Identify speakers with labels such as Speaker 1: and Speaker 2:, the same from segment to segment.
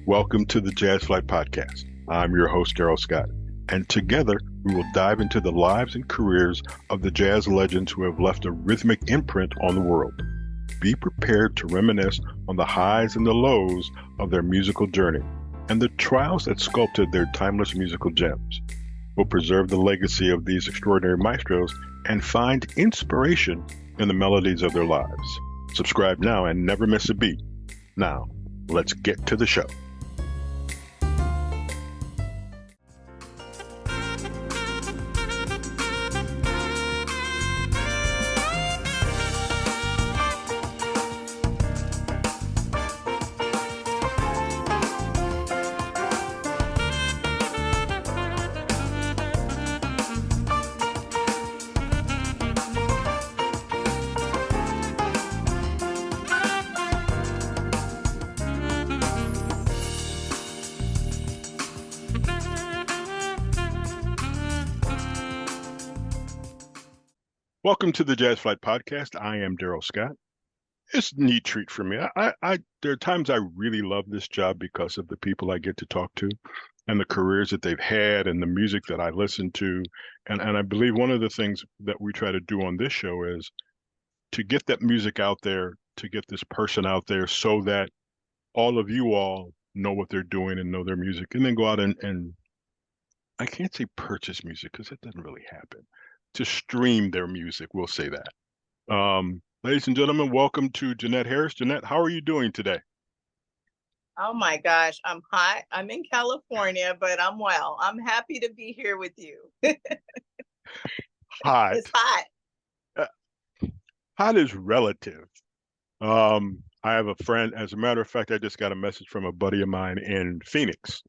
Speaker 1: Welcome to the Jazz Flyte Podcast. I'm your host, Darrell Scott, and together we will dive into the lives and careers of the jazz legends who have left a rhythmic imprint on the world. Be prepared to reminisce on the highs and the lows of their musical journey and the trials that sculpted their timeless musical gems. We'll preserve the legacy of these extraordinary maestros and find inspiration in the melodies of their lives. Subscribe now and never miss a beat. Now, let's get to the show. Welcome to the Jazz Flyte Podcast. I am Darrell Scott. It's a neat treat for me. There are times I really love this job because of the people I get to talk to and the careers that they've had and the music that I listen to. And I believe one of the things that we try to do on this show is to get that music out there, to get this person out there so that all of you all know what they're doing and know their music, and then go out and I can't say purchase music because that doesn't really happen. To stream their music, we'll say that. Ladies and gentlemen, welcome to Jeanette Harris. Jeanette, how are you doing today?
Speaker 2: Oh my gosh, I'm hot. I'm in California, but I'm well. I'm happy to be here with you.
Speaker 1: Hot.
Speaker 2: It's hot.
Speaker 1: Hot is relative. I have a friend, as a matter of fact, I just got a message from a buddy of mine in Phoenix.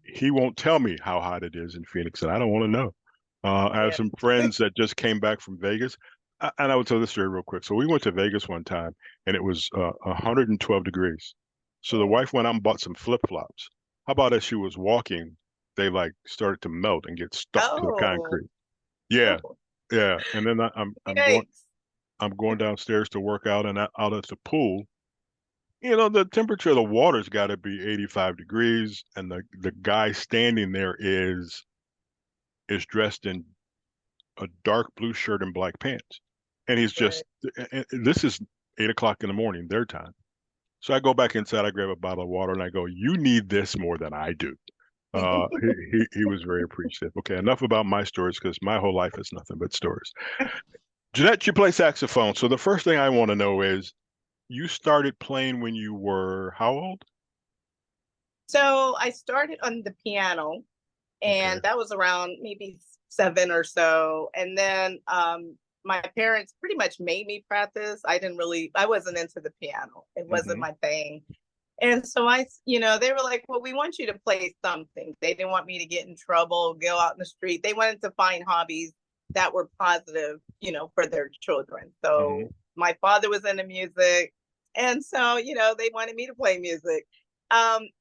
Speaker 1: He won't tell me how hot it is in Phoenix, and I don't want to know. I have some friends that just came back from Vegas, and I will tell this story real quick. So we went to Vegas one time, and it was 112 degrees. So the wife went out and bought some flip-flops. How about as she was walking, they like started to melt and get stuck to the concrete. Yeah, yeah. And then I'm going downstairs to work out, and out at the pool. You know, the temperature of the water's got to be 85 degrees, and the guy standing there is dressed in a dark blue shirt and black pants. And he's just, this is 8 o'clock in the morning, their time. So I go back inside, I grab a bottle of water and I go, you need this more than I do. He was very appreciative. Okay, enough about my stories because my whole life is nothing but stories. Jeanette, you play saxophone. So the first thing I want to know is, you started playing when you were how old?
Speaker 2: So I started on the piano. And that was around maybe 7 or so. And then my parents pretty much made me practice. I wasn't into the piano. It wasn't my thing. And so they were like, well, we want you to play something. They didn't want me to get in trouble, go out in the street. They wanted to find hobbies that were positive, for their children. So my father was into music. And so, they wanted me to play music.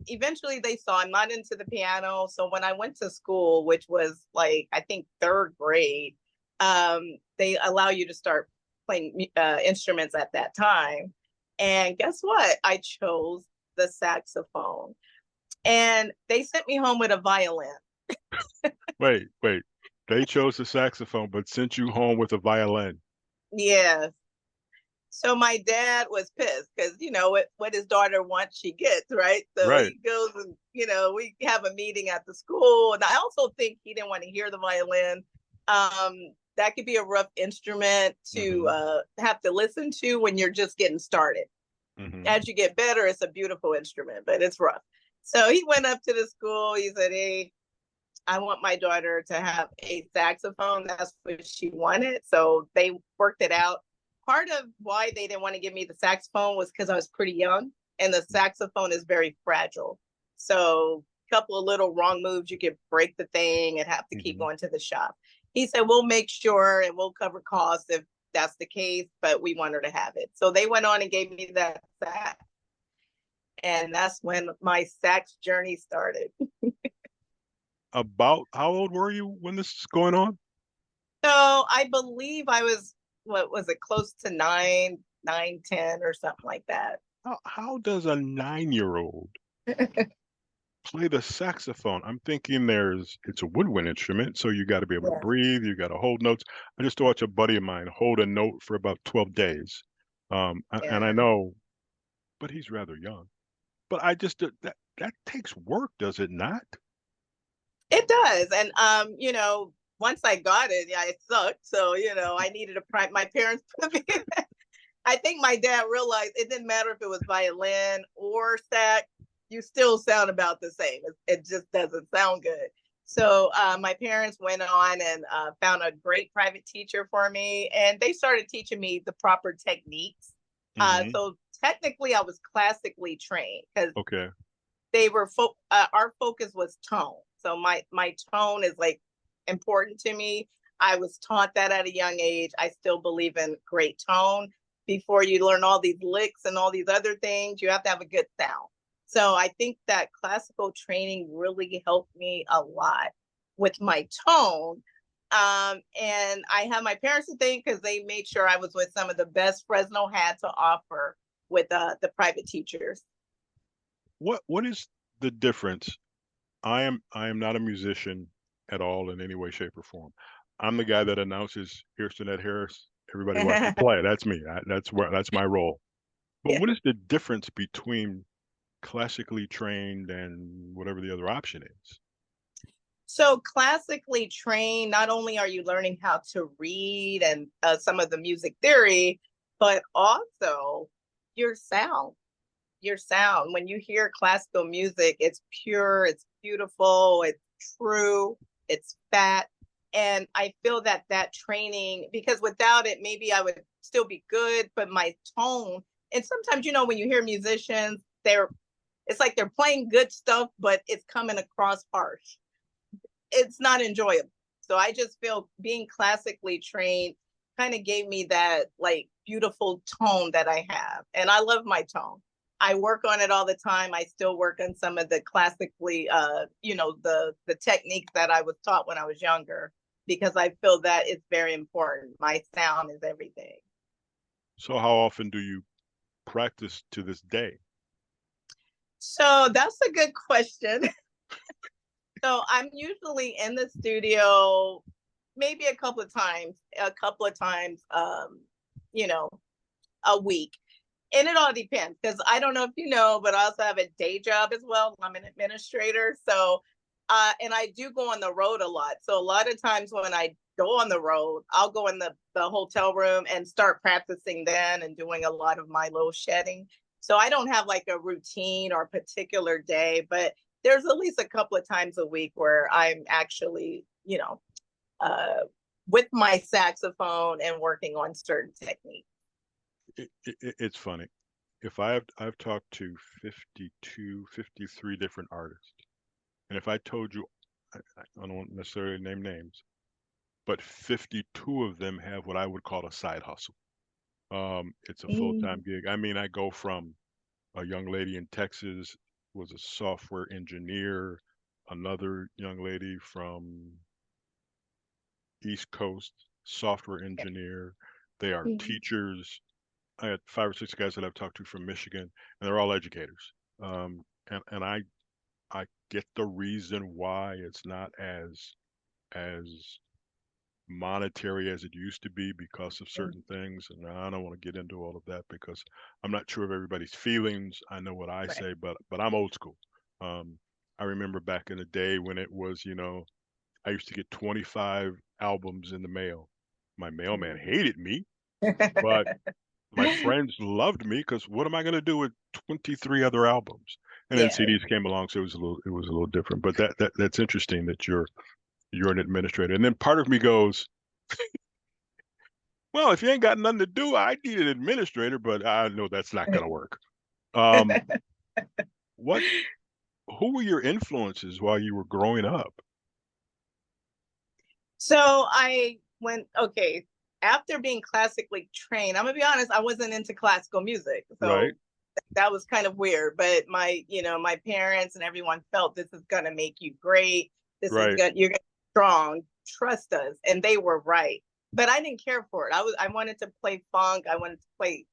Speaker 2: Eventually they saw I'm not into the piano. So when I went to school, which was like, I think 3rd grade, they allow you to start playing instruments at that time. And guess what? I chose the saxophone, and they sent me home with a violin.
Speaker 1: Wait, they chose the saxophone, but sent you home with a violin.
Speaker 2: Yes. So my dad was pissed because, what his daughter wants, she gets, right? So he goes and, we have a meeting at the school. And I also think he didn't want to hear the violin. That could be a rough instrument to have to listen to when you're just getting started. As you get better, it's a beautiful instrument, but it's rough. So he went up to the school. He said, hey, I want my daughter to have a saxophone. That's what she wanted. So they worked it out. Part of why they didn't want to give me the saxophone was because I was pretty young, and the saxophone is very fragile. So a couple of little wrong moves, you could break the thing and have to keep going to the shop. He said, we'll make sure and we'll cover costs if that's the case, but we want her to have it. So they went on and gave me that sax. And that's when my sax journey started.
Speaker 1: About how old were you when this is going on?
Speaker 2: So I believe I was, what was it, close to 9, 10 or something like that.
Speaker 1: How does a 9-year-old Play the saxophone. I'm thinking it's a woodwind instrument, so you got to be able to
Speaker 2: Yeah.
Speaker 1: breathe. You got to hold notes. I just watched a buddy of mine hold a note for about 12 days. And I
Speaker 2: Yeah.
Speaker 1: know, but he's rather young. But I just, that takes work, does it not?
Speaker 2: It does. And once I got it, yeah, it sucked. So, I needed my parents put me in that. I think my dad realized it didn't matter if it was violin or sax, you still sound about the same. It just doesn't sound good. So my parents went on and found a great private teacher for me, and they started teaching me the proper techniques.
Speaker 1: Hmm.
Speaker 2: So technically, I was classically trained because
Speaker 1: Okay.
Speaker 2: they were our focus was tone. So my tone is like important to me. I was taught that at a young age. I still believe in great tone. Before you learn all these licks and all these other things, you have to have a good sound. So I think that classical training really helped me a lot with my tone. And I have my parents to thank because they made sure I was with some of the best Fresno had to offer with the private teachers.
Speaker 1: What is the difference? I am not a musician at all in any way, shape, or form. I'm the guy that announces, "Here's Jeanette Harris. Everybody watch her play." That's me. That's my role. But
Speaker 2: Yeah.
Speaker 1: what is the difference between classically trained and whatever the other option is?
Speaker 2: So classically trained, not only are you learning how to read and some of the music theory, but also your sound. Your sound. When you hear classical music, it's pure, it's beautiful, it's true, it's fat. And I feel that that training, because without it, maybe I would still be good, but my tone, and sometimes, when you hear musicians, it's like they're playing good stuff, but it's coming across harsh. It's not enjoyable. So I just feel being classically trained kind of gave me that like beautiful tone that I have. And I love my tone. I work on it all the time. I still work on some of the classically the techniques that I was taught when I was younger because I feel that it's very important. My sound is everything.
Speaker 1: So how often do you practice to this day?
Speaker 2: So that's a good question. So I'm usually in the studio maybe a couple of times, you know, a week. And it all depends because I don't know if you know, but I also have a day job as well. I'm an administrator. So, and I do go on the road a lot. So a lot of times when I go on the road, I'll go in the hotel room and start practicing then and doing a lot of my little shedding. So I don't have like a routine or particular day, but there's at least a couple of times a week where I'm actually, uh, with my saxophone and working on certain techniques.
Speaker 1: It's funny. If I've talked to 52, 53 different artists, and if I told you, I don't necessarily name names, but 52 of them have what I would call a side hustle. It's a full-time
Speaker 2: Mm.
Speaker 1: gig. I mean, I go from a young lady in Texas was a software engineer, another young lady from East Coast, software engineer. They are
Speaker 2: Mhm.
Speaker 1: teachers. I had 5 or 6 guys that I've talked to from Michigan, and they're all educators. And I get the reason why it's not as monetary as it used to be because of certain things. And I don't want to get into all of that because I'm not sure of everybody's feelings. I know what I
Speaker 2: Right.
Speaker 1: say, but I'm old school. Um, I remember back in the day when it was, I used to get 25 albums in the mail. My mailman hated me, but my friends loved me because what am I going to do with 23 other albums? And then
Speaker 2: Yeah.
Speaker 1: CDs came along, so it was a little different. But that's interesting that you're an administrator. And then part of me goes, well, if you ain't got nothing to do, I need an administrator, but I know that's not going to work. Um, what? Who were your influences while you were growing up?
Speaker 2: So I went, okay, after being classically trained, I'm gonna be honest, I wasn't into classical music.
Speaker 1: Right,
Speaker 2: So that was kind of weird. But my parents and everyone felt this is gonna make you great.
Speaker 1: right.
Speaker 2: You're gonna be strong, trust us. And they were right. But I didn't care for it. I wanted to play funk, I wanted to play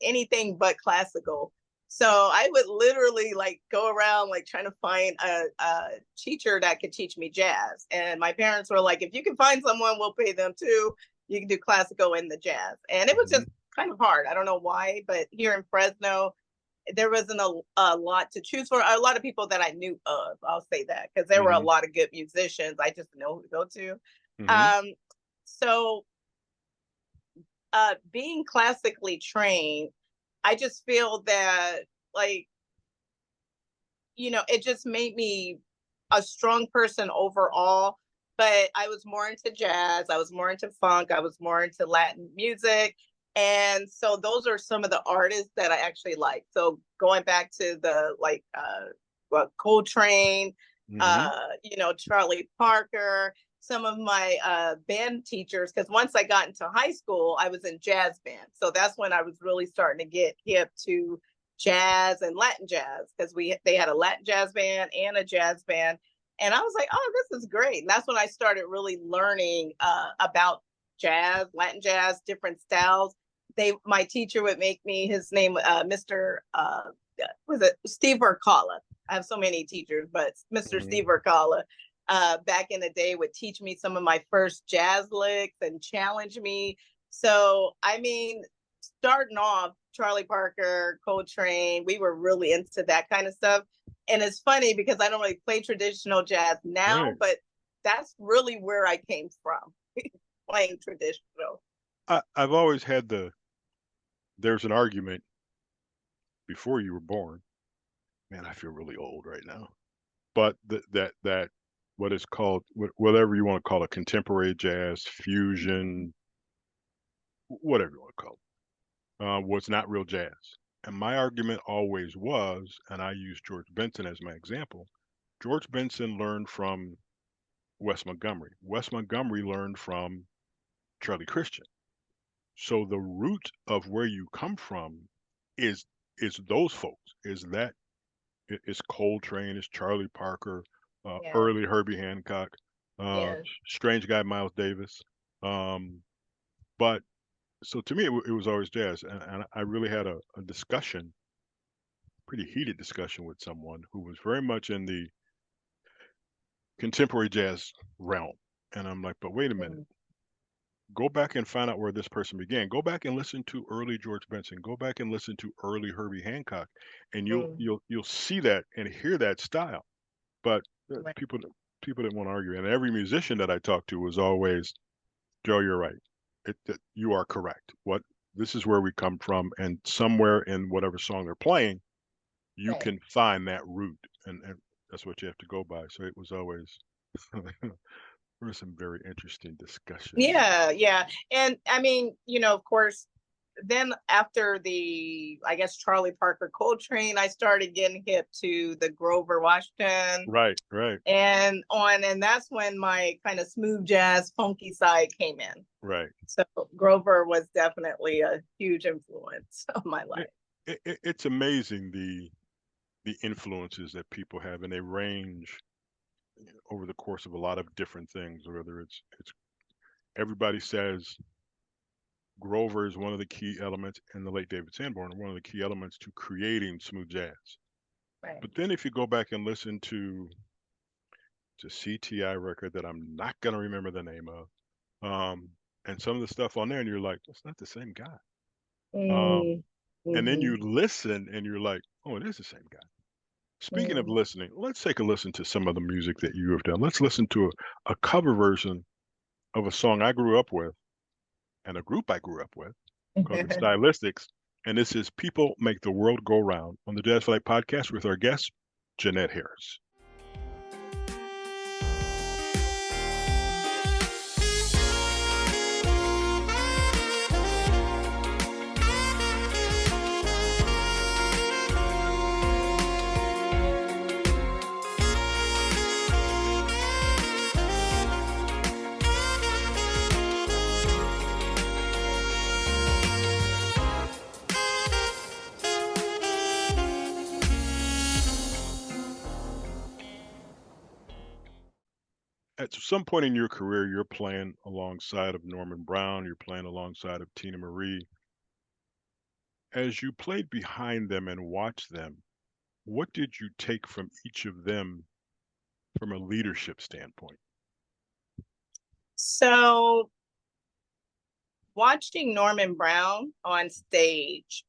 Speaker 2: anything but classical. So I would literally like go around like trying to find a teacher that could teach me jazz. And my parents were like, if you can find someone, we'll pay them too. You can do classical and the jazz. And it was just kind of hard. I don't know why, but here in Fresno, there wasn't a lot to choose for. A lot of people that I knew of, I'll say that, because there were a lot of good musicians. I just didn't know who to go to. So being classically trained, I just feel that, like, it just made me a strong person overall. But I was more into jazz. I was more into funk. I was more into Latin music. And so those are some of the artists that I actually like. So going back to the Coltrane, Charlie Parker, some of my band teachers, because once I got into high school, I was in jazz band. So that's when I was really starting to get hip to jazz and Latin jazz, because they had a Latin jazz band and a jazz band. And I was like, oh, this is great. And that's when I started really learning about jazz, Latin jazz, different styles. My teacher would make me, his name, Mr. Was it Steve Urcala? I have so many teachers, but Mr. Steve Urcala, back in the day, would teach me some of my first jazz licks and challenge me. So, I mean, starting off, Charlie Parker, Coltrane, we were really into that kind of stuff. And it's funny because I don't really play traditional jazz now, but that's really where I came from, playing traditional.
Speaker 1: I've always had there's an argument before you were born. Man, I feel really old right now. But that what is called, whatever you want to call it, contemporary jazz, fusion, whatever you want to call it, was not real jazz. And my argument always was, and I use George Benson as my example, George Benson learned from Wes Montgomery. Wes Montgomery learned from Charlie Christian. So the root of where you come from is those folks. It's Coltrane, it's Charlie Parker, early Herbie Hancock, strange guy Miles Davis. But so to me, it was always jazz, and I really had a discussion, pretty heated discussion with someone who was very much in the contemporary jazz realm, and I'm like, but wait a minute. Go back and find out where this person began. Go back and listen to early George Benson. Go back and listen to early Herbie Hancock, and you'll see that and hear that style. But people didn't want to argue, and every musician that I talked to was always, Joe, you're right. You are correct. This is where we come from, and somewhere in whatever song they're playing, you can find that root, and that's what you have to go by. So it was always. There were some very interesting discussions.
Speaker 2: Yeah. And I mean, of course, then after I guess, Charlie Parker Coltrane, I started getting hip to the Grover Washington.
Speaker 1: Right.
Speaker 2: And that's when my kind of smooth jazz, funky side came in.
Speaker 1: Right.
Speaker 2: So Grover was definitely a huge influence on my life.
Speaker 1: It's amazing the influences that people have, and they range over the course of a lot of different things. Whether it's everybody says Grover is one of the key elements, and the late David Sanborn one of the key elements to creating smooth jazz.
Speaker 2: Right.
Speaker 1: But then if you go back and listen to CTI record that I'm not going to remember the name of, and some of the stuff on there, and you're like, that's not the same guy. And then you listen and you're like, oh, it is the same guy. Speaking of listening, let's take a listen to some of the music that you have done. Let's listen to a cover version of a song I grew up with and a group I grew up with called the Stylistics. And this is People Make the World Go Round on the Jazz Flyte Podcast with our guest, Jeanette Harris. At some point in your career, you're playing alongside of Norman Brown, you're playing alongside of Teena Marie. As you played behind them and watched them, what did you take from each of them from a leadership standpoint?
Speaker 2: So watching Norman Brown on stage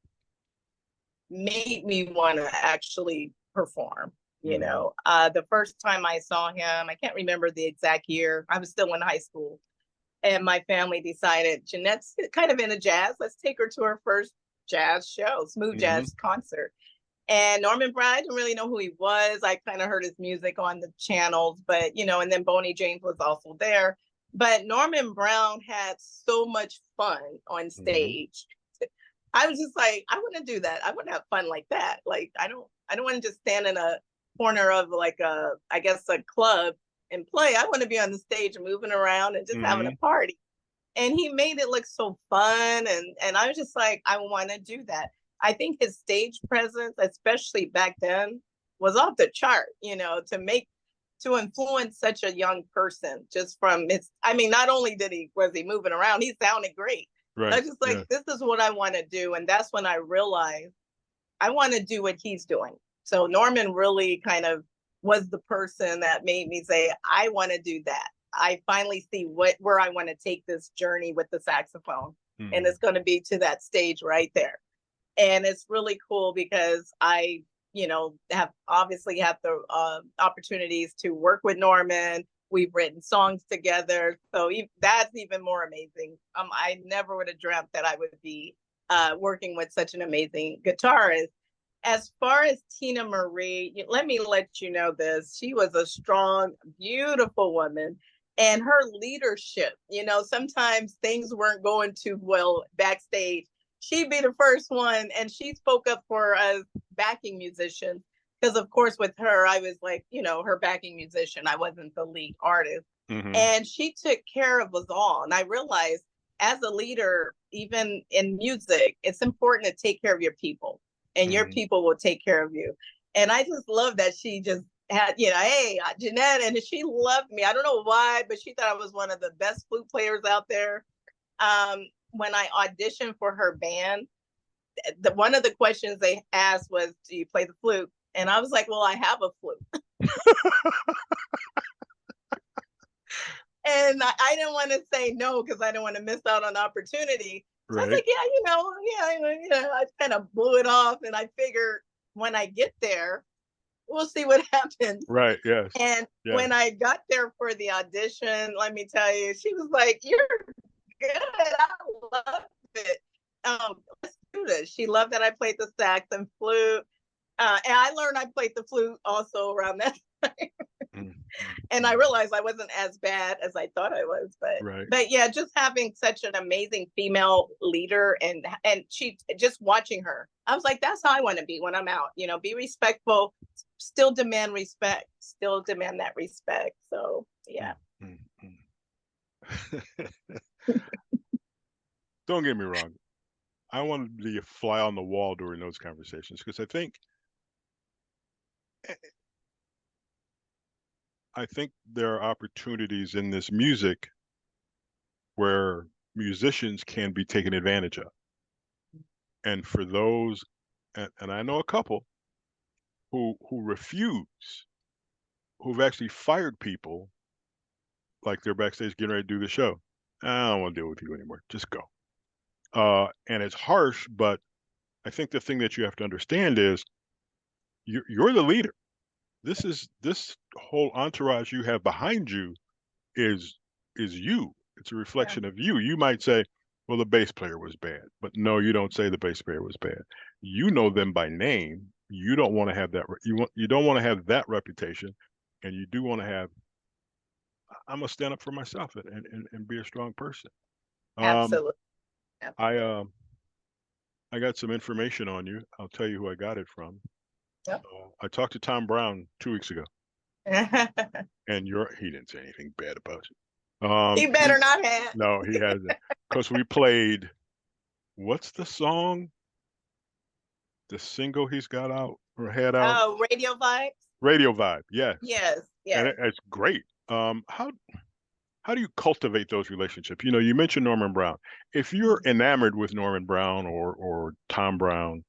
Speaker 2: made me want to actually perform. The first time I saw him, I can't remember the exact year. I was still in high school, and my family decided Jeanette's kind of into jazz. Let's take her to her first jazz show, smooth jazz concert. And Norman Brown, I didn't really know who he was. I kind of heard his music on the channels, but and then Boney James was also there. But Norman Brown had so much fun on stage. I was just like, I want to do that. I want to have fun like that. Like, I don't want to just stand in a corner of like a club and play. I want to be on the stage moving around and just having a party. And he made it look so fun. And I was just like, I want to do that. I think his stage presence, especially back then, was off the chart, to influence such a young person just from not only was he moving around, he sounded great. Right. I was just like, this is what I want to do. And that's when I realized I want to do what he's doing. So Norman really kind of was the person that made me say, I want to do that. I finally see where I want to take this journey with the saxophone. And it's going to be to that stage right there. And it's really cool because I, have obviously had the opportunities to work with Norman. We've written songs together. So that's even more amazing. I never would have dreamt that I would be working with such an amazing guitarist. As far as Teena Marie, let me let you know this. She was a strong, beautiful woman. And her leadership, sometimes things weren't going too well backstage. She'd be the first one, and she spoke up for us backing musicians. Because, of course, with her, I was like, her backing musician. I wasn't the lead artist. And she took care of us all. And I realized as a leader, even in music, it's important to take care of your people. And your people will take care of you. And I just love that she just had, hey, Jeanette, and she loved me. I don't know why, but she thought I was one of the best flute players out there. When I auditioned for her band, one of the questions they asked was, do you play the flute? And I was like, well, I have a flute. And I didn't want to say no because I didn't want to miss out on the opportunity. So I was like, I kind of blew it off. And I figured when I get there, we'll see what happens.
Speaker 1: Right, yes.
Speaker 2: And when I got there for the audition, let me tell you, she was like, you're good. I love it. Let's do this. She loved that I played the sax and flute. And I learned I played the flute also around that time. And I realized I wasn't as bad as I thought I was. But yeah, just having such an amazing female leader and she just watching her, I was like, that's how I want to be when I'm out. Be respectful, still demand respect, still demand that respect. So yeah.
Speaker 1: Don't get me wrong. I want to be a fly on the wall during those conversations because I think there are opportunities in this music where musicians can be taken advantage of. And for those, and I know a couple who refuse, who've actually fired people like they're backstage getting ready to do the show. I don't want to deal with you anymore. Just go. And it's harsh, but I think the thing that you have to understand is you're the leader. This whole entourage you have behind you is you. It's a reflection of you. You might say, well, the bass player was bad, but no, you don't say the bass player was bad. You know them by name. You don't want to have that. You don't want to have that reputation, and you do want to have. I'm gonna stand up for myself and be a strong person.
Speaker 2: Absolutely.
Speaker 1: I got some information on you. I'll tell you who I got it from.
Speaker 2: Yep.
Speaker 1: I talked to Tom Brown 2 weeks ago, and he didn't say anything bad about you.
Speaker 2: He better not have.
Speaker 1: No, he hasn't. Because we played, what's the song? The single he's got out or had out?
Speaker 2: Oh, Radio Vibes.
Speaker 1: Radio Vibe, yes.
Speaker 2: Yes, yes.
Speaker 1: And it's great. how do you cultivate those relationships? You know, you mentioned Norman Brown. If you're enamored with Norman Brown or Tom Brown,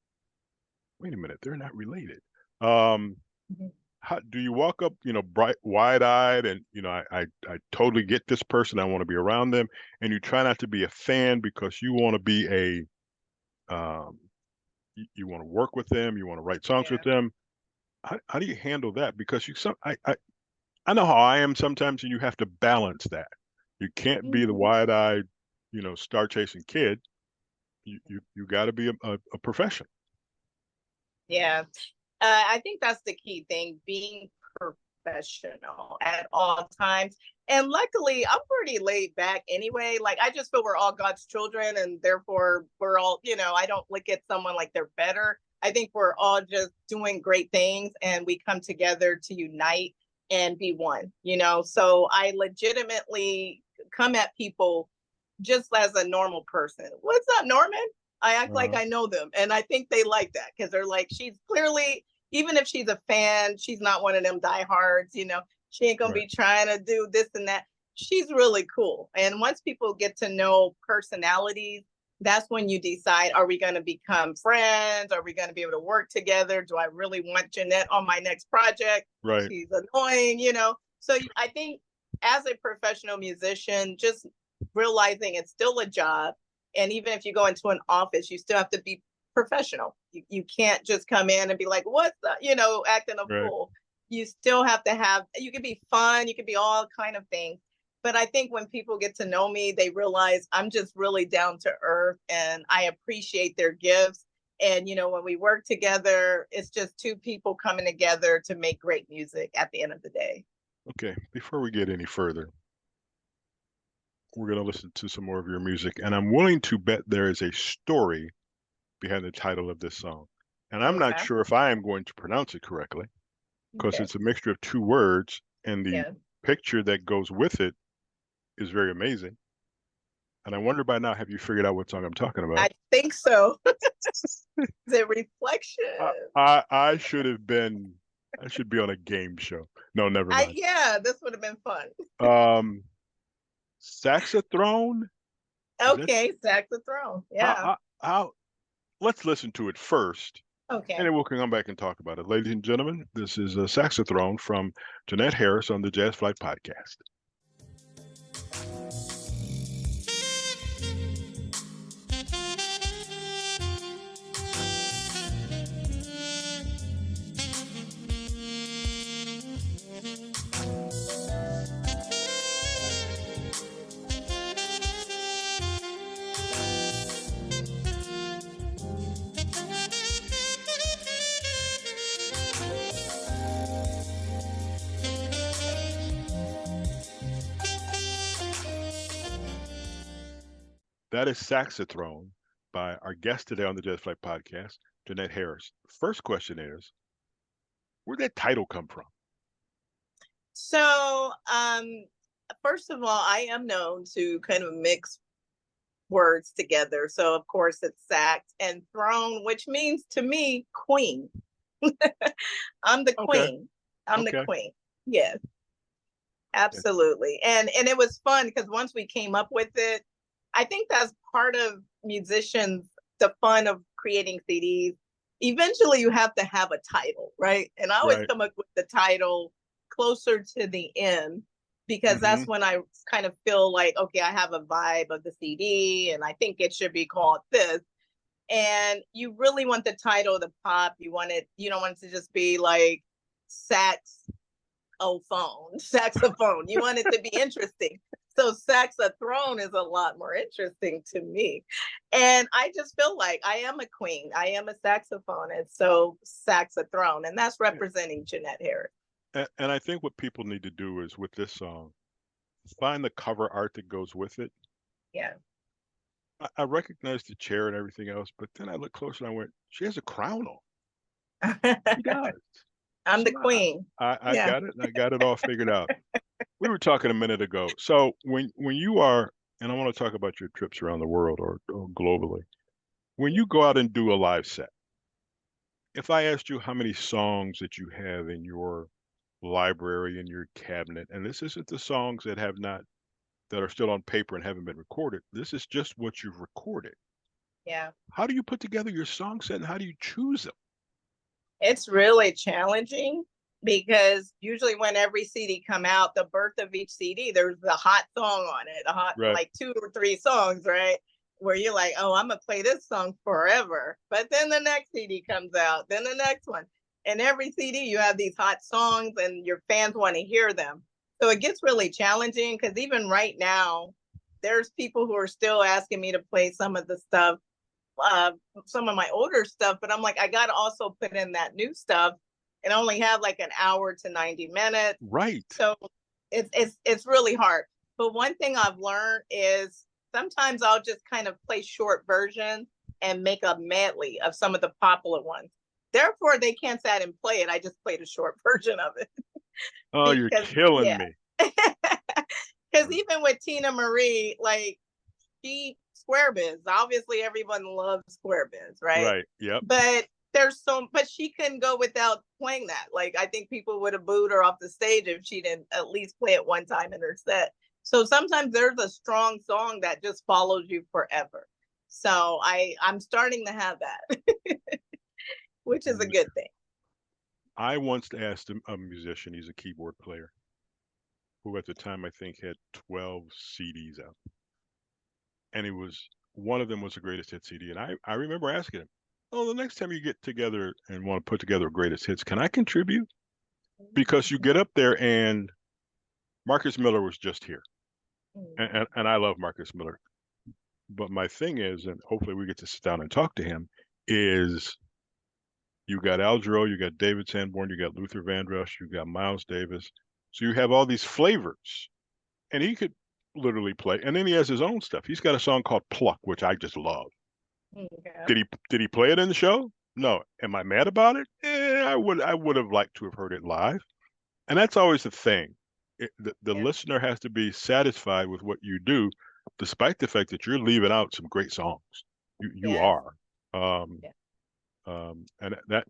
Speaker 1: wait a minute, they're not related. Um,
Speaker 2: Mhm.
Speaker 1: how do you walk up, you know, bright, wide-eyed, and you know, I totally get this person. I want to be around them, and you try not to be a fan because you want to be you want to work with them, you want to write songs with
Speaker 2: Yeah.
Speaker 1: them. How do you handle that? Because I know how I am sometimes, and you have to balance that. You can't be the
Speaker 2: Mhm.
Speaker 1: wide-eyed, you know, star chasing kid. You got to be a professional.
Speaker 2: Yeah. I think that's the key thing, being professional at all times. And luckily, I'm pretty laid back anyway. Like, I just feel we're all God's children, and therefore we're all, I don't look at someone like they're better. I think we're all just doing great things, and we come together to unite and be one, So I legitimately come at people just as a normal person. What's up, Norman? I act like
Speaker 1: Uh,
Speaker 2: I know them. And I think they like that because they're like, she's clearly, even if she's a fan, she's not one of them diehards, she ain't gonna
Speaker 1: right,
Speaker 2: be trying to do this and that. She's really cool. And once people get to know personalities, that's when you decide, are we going to become friends? Are we going to be able to work together? Do I really want Jeanette on my next project?
Speaker 1: right,
Speaker 2: She's annoying. So I think as a professional musician, just realizing it's still a job. And even if you go into an office, you still have to be professional. You can't just come in and be like, what's the, acting a
Speaker 1: right.
Speaker 2: fool. You still have to you can be fun, you can be all kind of things. But I think when people get to know me, they realize I'm just really down to earth and I appreciate their gifts. And, when we work together, it's just two people coming together to make great music at the end of the day.
Speaker 1: Okay, before we get any further, we're going to listen to some more of your music, and I'm willing to bet there is a story behind the title of this song. And I'm not
Speaker 2: Okay.
Speaker 1: sure if I am going to pronounce it correctly because
Speaker 2: Okay.
Speaker 1: it's a mixture of two words, and the
Speaker 2: Yeah.
Speaker 1: picture that goes with it is very amazing. And I wonder by now, have you figured out what song I'm talking
Speaker 2: I
Speaker 1: about?
Speaker 2: think so. The reflection.
Speaker 1: I should have been, I should be on a game show. No, never mind.
Speaker 2: Yeah, this would have been fun.
Speaker 1: Um, Saxathrone? Is that
Speaker 2: Okay, Saxathrone. Yeah.
Speaker 1: how? Let's listen to it first, and
Speaker 2: Okay.
Speaker 1: then we'll come back and talk about it. Ladies and gentlemen, this is a Saxathrone from Jeanette Harris on the Jazz Flyte Podcast. That is Saxathrone by our guest today on the Jazz Flyte Podcast, Jeanette Harris. First question is, where'd that title come from?
Speaker 2: So, first of all, I am known to kind of mix words together. So, of course, it's sax and throne, which means to me, queen. I'm the
Speaker 1: Okay,
Speaker 2: queen. I'm the
Speaker 1: okay.
Speaker 2: queen. Yes,
Speaker 1: Yeah.
Speaker 2: absolutely. And it was fun because once we came up with it, I think that's part of musicians, the fun of creating CDs. Eventually, you have to have a title, right? And I always
Speaker 1: Right.
Speaker 2: come up with the title closer to the end because
Speaker 1: Mm-hmm.
Speaker 2: that's when I kind of feel like, okay, I have a vibe of the CD and I think it should be called this. And you really want the title to pop. You don't want it to just be like saxophone. You want it to be interesting. So Saxathrone is a lot more interesting to me. And I just feel like I am a queen. I am a saxophonist. So Saxathrone. And that's representing Jeanette Harris.
Speaker 1: And I think what people need to do is with this song, find the cover art that goes with it.
Speaker 2: Yeah.
Speaker 1: I recognize the chair and everything else, but then I looked closer and I went, she has a crown on. She does.
Speaker 2: I'm the
Speaker 1: So
Speaker 2: queen.
Speaker 1: I
Speaker 2: Yeah.
Speaker 1: got it, and I got it all figured out. We were talking a minute ago. So when you are, and I want to talk about your trips around the world or globally, when you go out and do a live set, if I asked you how many songs that you have in your library, in your cabinet, and this isn't the songs that have not that are still on paper and haven't been recorded. This is just what you've recorded.
Speaker 2: Yeah.
Speaker 1: How do you put together your song set and how do you choose them?
Speaker 2: It's really challenging because usually when every CD come out, the birth of each CD, there's the hot song on it, a hot,
Speaker 1: Right.
Speaker 2: like 2 or 3 songs, right? Where you're like, oh, I'm gonna play this song forever. But then the next CD comes out, then the next one. And every CD, you have these hot songs and your fans want to hear them. So it gets really challenging because even right now, there's people who are still asking me to play some of the stuff, some of my older stuff, but I'm like, I got to also put in that new stuff and only have like an hour to 90 minutes.
Speaker 1: Right.
Speaker 2: So it's really hard. But one thing I've learned is sometimes I'll just kind of play short versions and make a medley of some of the popular ones. Therefore, they can't sit and play it. I just played a short version of it.
Speaker 1: Oh, you're killing me.
Speaker 2: Because even with Teena Marie, like Square Biz, obviously everyone loves Square Biz, right?
Speaker 1: Right. Yep.
Speaker 2: But but she couldn't go without playing that. Like, I think people would have booed her off the stage if she didn't at least play it one time in her set. So sometimes there's a strong song that just follows you forever. So I'm starting to have that, which is a good thing.
Speaker 1: I once asked a musician, he's a keyboard player, who at the time I think had 12 CDs out. And one of them was the greatest hit CD. And I remember asking him, oh, the next time you get together and want to put together greatest hits, can I contribute? Because you get up there and Marcus Miller was just here. And I love Marcus Miller. But my thing is, and hopefully we get to sit down and talk to him, is you got Al Jarreau, you got David Sanborn, you got Luther Vandross, you got Miles Davis. So you have all these flavors. And he could literally play. And then he has his own stuff. He's got a song called Pluck, which I just love.
Speaker 2: Okay.
Speaker 1: Did he play it in the show? No. Am I mad about it? I would have liked to have heard it live. And that's always the thing. The listener has to be satisfied with what you do, despite the fact that you're leaving out some great songs. You are. And that,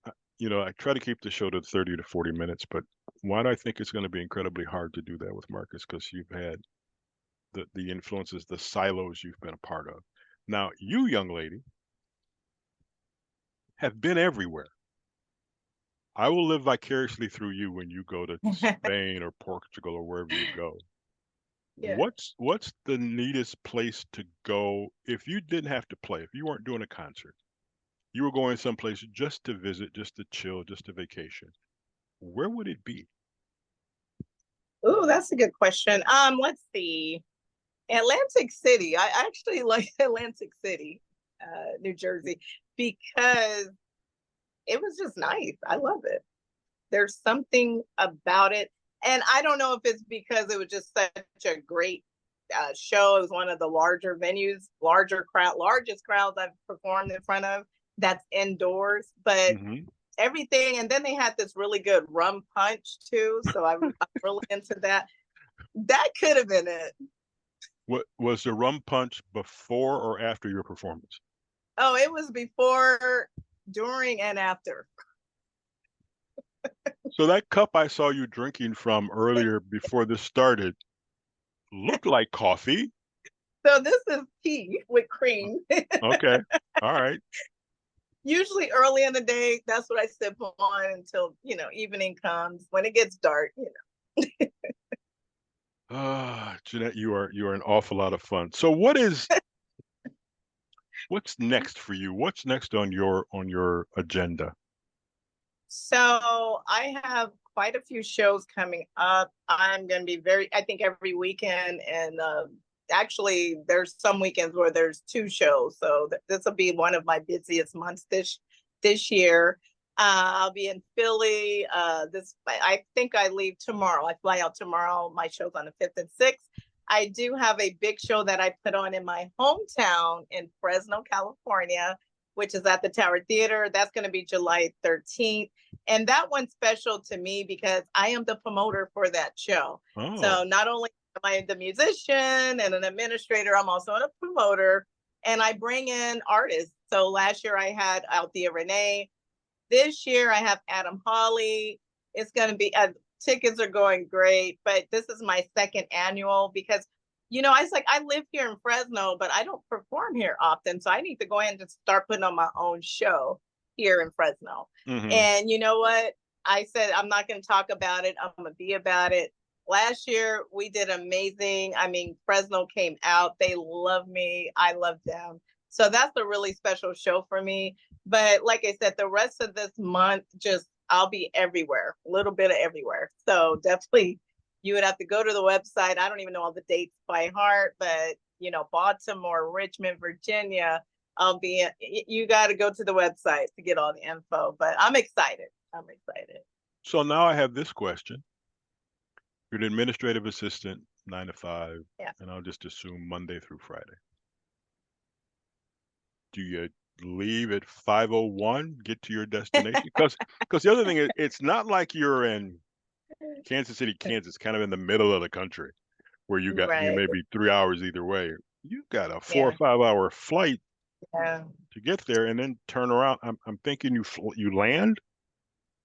Speaker 1: I try to keep the show to 30 to 40 minutes, but why do I think it's going to be incredibly hard to do that with Marcus? Because you've had the influences, the silos you've been a part of. Now, you, young lady, have been everywhere. I will live vicariously through you when you go to Spain or Portugal or wherever you go. Yeah. What's the neatest place to go if you didn't have to play, if you weren't doing a concert, you were going someplace just to visit, just to chill, just to vacation? Where would it be?
Speaker 2: Oh, that's a good question. Let's see. Atlantic City. I actually like Atlantic City, New Jersey, because it was just nice. I love it. There's something about it. And I don't know if it's because it was just such a great show. It was one of the larger venues, largest crowds I've performed in front of that's indoors. But everything, and then they had this really good rum punch too. So I'm really into that. That could have been it.
Speaker 1: What was the rum punch before or after your performance?
Speaker 2: Oh, it was before, during, and after.
Speaker 1: So that cup I saw you drinking from earlier before this started looked like coffee.
Speaker 2: So this is tea with cream.
Speaker 1: Okay. All right.
Speaker 2: Usually early in the day, that's what I sip on until, evening comes. When it gets dark,
Speaker 1: Jeanette, you are an awful lot of fun. So what's next for you? What's next on your agenda?
Speaker 2: So I have quite a few shows coming up. I'm going to be I think every weekend, and actually there's some weekends where there's 2 shows. So this will be one of my busiest months this year. I'll be in Philly. I think I leave tomorrow. I fly out tomorrow. My show's on the 5th and 6th. I do have a big show that I put on in my hometown in Fresno, California, which is at the Tower Theater. That's going to be July 13th. And that one's special to me because I am the promoter for that show. Oh. So not only am I the musician and an administrator, I'm also a promoter, and I bring in artists. So last year I had Althea Renee. This year I have Adam Hawley. It's going to be Tickets are going great, but this is my second annual because, I was like, I live here in Fresno, but I don't perform here often. So I need to go ahead and just start putting on my own show here in Fresno.
Speaker 1: Mm-hmm.
Speaker 2: And you know what? I said, I'm not going to talk about it. I'm going to be about it. Last year, we did amazing. I mean, Fresno came out. They love me. I love them. So that's a really special show for me. But like I said, the rest of this month, I'll be everywhere, a little bit of everywhere. So definitely you would have to go to the website. I don't even know all the dates by heart, but Baltimore, Richmond, Virginia, you got to go to the website to get all the info, but I'm excited.
Speaker 1: So now I have this question. You're an administrative assistant, 9 to 5,
Speaker 2: yeah.
Speaker 1: And I'll just assume Monday through Friday. Do you leave at 5:01, get to your destination? Because the other thing is, it's not like you're in Kansas City, Kansas, kind of in the middle of the country, where you may be 3 hours either way. You got a 4 or 5 hour flight to get there, and then turn around. I'm thinking you land,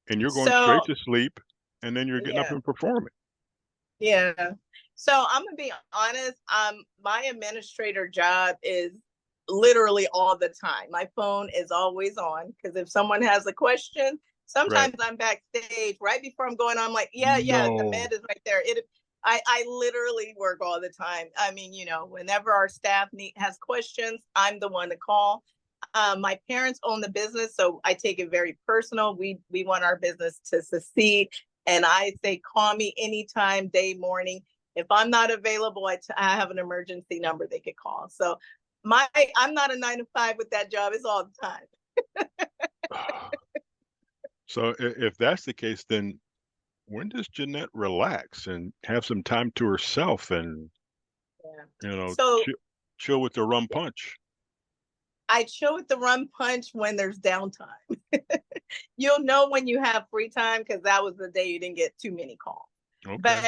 Speaker 1: and you're going straight to sleep, and then you're getting up and performing.
Speaker 2: Yeah. So I'm gonna be honest. My administrator job is literally all the time. My phone is always on because if someone has a question, sometimes I'm backstage right before I'm going on. I'm like, the med is right there. I literally work all the time. I mean, whenever our staff has questions, I'm the one to call. My parents own the business, so I take it very personal. We want our business to succeed. And I say, call me anytime, day, morning. If I'm not available, I have an emergency number they could call. So I'm not a 9 to 5 with that job. It's all the time.
Speaker 1: So if that's the case, then when does Jeanette relax and have some time to herself and, chill with the rum punch?
Speaker 2: I chill with the rum punch when there's downtime. You'll know when you have free time because that was the day you didn't get too many calls. Okay. But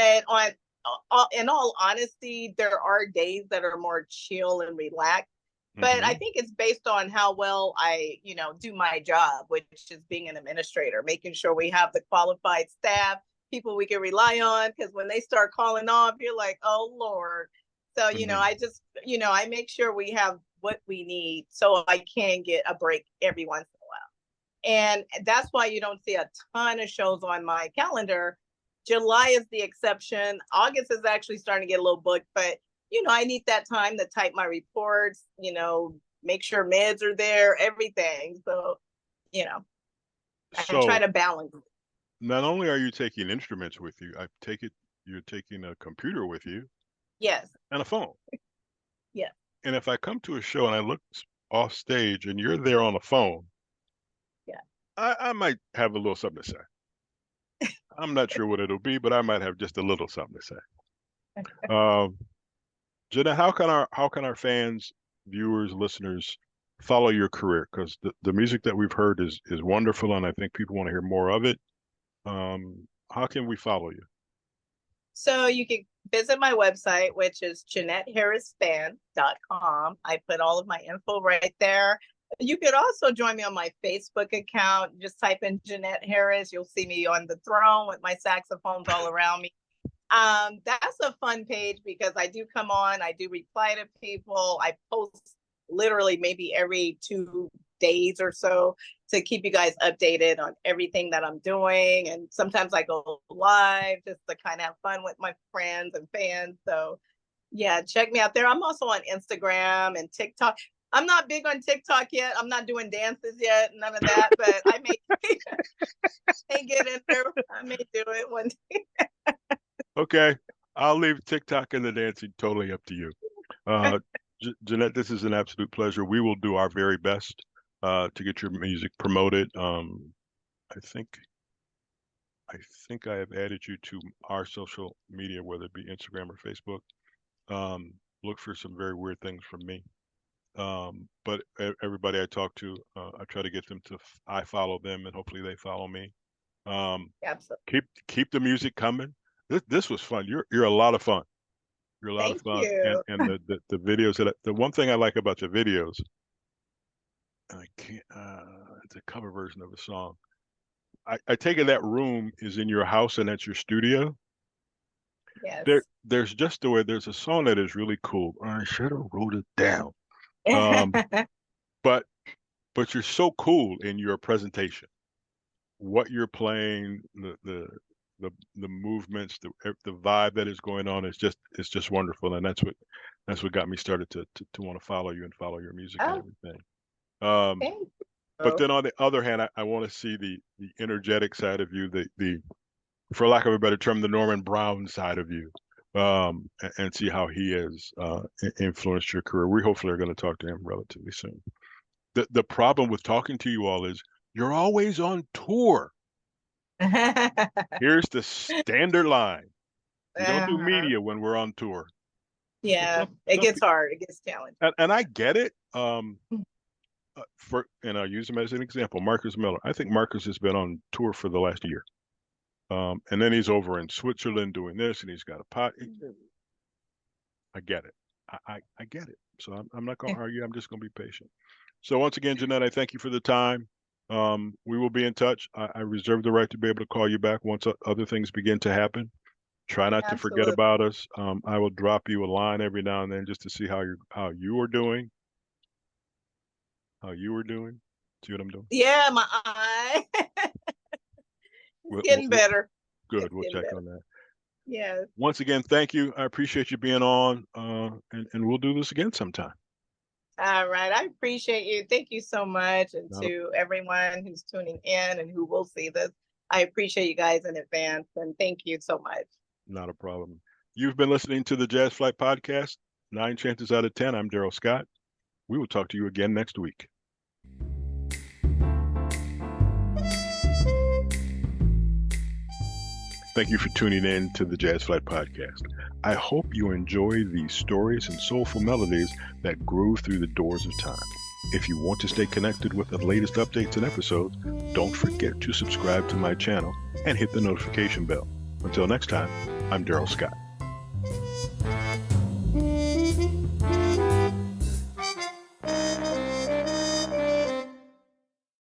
Speaker 2: in all honesty, there are days that are more chill and relaxed. But I think it's based on how well I, do my job, which is being an administrator, making sure we have the qualified staff, people we can rely on. Because when they start calling off, you're like, oh, Lord. So, I just, I make sure we have what we need so I can get a break every once in a while. And that's why you don't see a ton of shows on my calendar. July is the exception. August is actually starting to get a little booked, but I need that time to type my reports, make sure meds are there, everything. So, I try to balance.
Speaker 1: Not only are you taking instruments with you, I take it you're taking a computer with you.
Speaker 2: Yes.
Speaker 1: And a phone.
Speaker 2: Yeah.
Speaker 1: And if I come to a show and I look off stage and you're there on the phone, I might have a little something to say. I'm not sure what it'll be, but I might have just a little something to say. Jeanette, how can our fans, viewers, listeners follow your career? Because the music that we've heard is wonderful, and I think people want to hear more of it. How can we follow you?
Speaker 2: So you can visit my website, which is JeanetteHarrisBand.com. I put all of my info right there. You could also join me on my Facebook account. Just type in Jeanette Harris. You'll see me on the throne with my saxophones all around me. That's a fun page because I do come on, I do reply to people. I post literally maybe every 2 days or so to keep you guys updated on everything that I'm doing. And sometimes I go live just to kind of have fun with my friends and fans. So yeah, check me out there. I'm also on Instagram and TikTok. I'm not big on TikTok yet. I'm not doing dances yet, none of that, but I may get in there. I may do it one day.
Speaker 1: Okay. I'll leave TikTok and the dancing totally up to you. Jeanette, this is an absolute pleasure. We will do our very best to get your music promoted. I think I have added you to our social media, whether it be Instagram or Facebook. Look for some very weird things from me. But everybody I talk to, I try to get them to, I follow them and hopefully they follow me.
Speaker 2: Absolutely.
Speaker 1: Keep the music coming. This was fun. You're a lot of fun. You're a lot
Speaker 2: Thank
Speaker 1: of fun.
Speaker 2: You.
Speaker 1: And the videos the one thing I like about your videos, I can't, it's a cover version of a song. I take it that room is in your house and that's your studio.
Speaker 2: Yes.
Speaker 1: There's just the way there's a song that is really cool. I should have wrote it down. But you're so cool in your presentation. What you're playing, the movements, the vibe that is going on is just wonderful, and that's what got me started to want to follow you and follow your music and everything.
Speaker 2: Thank you.
Speaker 1: But then on the other hand, I want to see the energetic side of you, the for lack of a better term, the Norman Brown side of you, and see how he has influenced your career. We hopefully are going to talk to him relatively soon. The problem with talking to you all is you're always on tour. Here's the standard line. We don't do media when we're on tour.
Speaker 2: Yeah, it gets hard. It gets challenging.
Speaker 1: And I get it. And I'll use him as an example. Marcus Miller. I think Marcus has been on tour for the last year. And then he's over in Switzerland doing this, and he's got a pot. I get it. I get it. So I'm not going to argue. I'm just going to be patient. So once again, Jeanette, I thank you for the time. We will be in touch. I reserve the right to be able to call you back once other things begin to happen. Try not to forget about us. I will drop you a line every now and then just to see how you are doing. How you are doing. See what I'm doing?
Speaker 2: Yeah, my eye. Getting better.
Speaker 1: Good. We'll check on that.
Speaker 2: Yeah.
Speaker 1: Once again, thank you. I appreciate you being on, and we'll do this again sometime.
Speaker 2: All right. I appreciate you. Thank you so much. And to everyone who's tuning in and who will see this, I appreciate you guys in advance. And thank you so much.
Speaker 1: Not a problem. You've been listening to the Jazz Flyte Podcast. 9 chances out of 10. I'm Darrell Scott. We will talk to you again next week. Thank you for tuning in to the Jazz Flyte Podcast. I hope you enjoy these stories and soulful melodies that grew through the doors of time. If you want to stay connected with the latest updates and episodes, don't forget to subscribe to my channel and hit the notification bell. Until next time, I'm Darrell Scott.